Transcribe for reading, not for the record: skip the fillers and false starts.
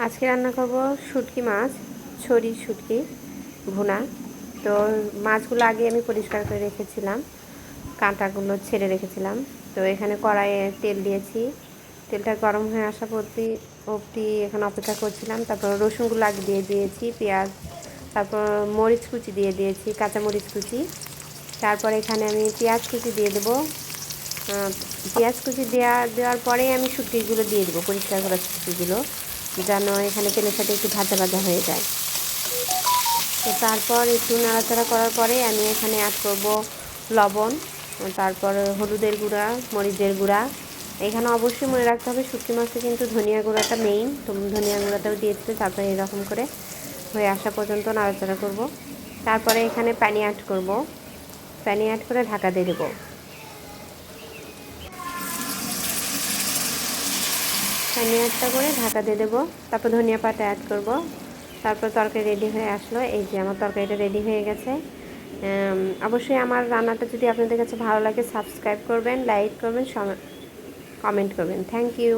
আজকে রান্না করব শুটকি মাছ, ছড়ি শুটকি ভুনা। তো মাছগুলো আগে আমি পরিষ্কার করে রেখেছিলাম, কাঁটাগুলো ছেড়ে রেখেছিলাম। তো এখানে কড়াইয়ে তেল দিয়েছি, তেলটা গরম হয়ে আসা অবধি এখানে অপেক্ষা করছিলাম। তারপর রসুনগুলো আগে দিয়ে দিয়েছি, পেঁয়াজ, তারপর মরিচ কুচি দিয়ে দিয়েছি, কাঁচা মরিচ কুচি। তারপর এখানে আমি পেঁয়াজ কুচি দিয়ে দেবো। পেঁয়াজ কুচি দেওয়ার পরেই আমি শুটকিগুলো দিয়ে দেবো, পরিষ্কার করা শুটকিগুলো, যেন এখানে তেলের সাথে একটু ভাজা ভাজা হয়ে যায়। তো তারপর একটু নাড়াচাড়া করার পরে আমি এখানে অ্যাড করব লবণ, তারপর হলুদের গুঁড়া, মরিচের গুঁড়া। এখানে অবশ্যই মনে রাখতে হবে শুটকি মাছে কিন্তু ধনিয়া গুঁড়াটা মেইন, তো ধনিয়া গুঁড়াটাও দিয়েছিল। তারপরে এরকম করে হয়ে আসা পর্যন্ত নাড়াচাড়া করব। তারপরে এখানে পানি অ্যাড করব, পানি অ্যাড করে ঢাকা দিয়ে দেবো। পানি অ্যাডটা করে ঢাকা দিয়ে দেবো। তারপর ধনিয়া পাতা অ্যাড করব। তারপর তরকারি রেডি হয়ে আসলো। এই যে আমার তরকারিটা রেডি হয়ে গেছে। অবশ্যই আমার রান্নাটা যদি আপনাদের কাছে ভালো লাগে সাবস্ক্রাইব করবেন, লাইক করবেন, কমেন্ট করবেন। Thank you.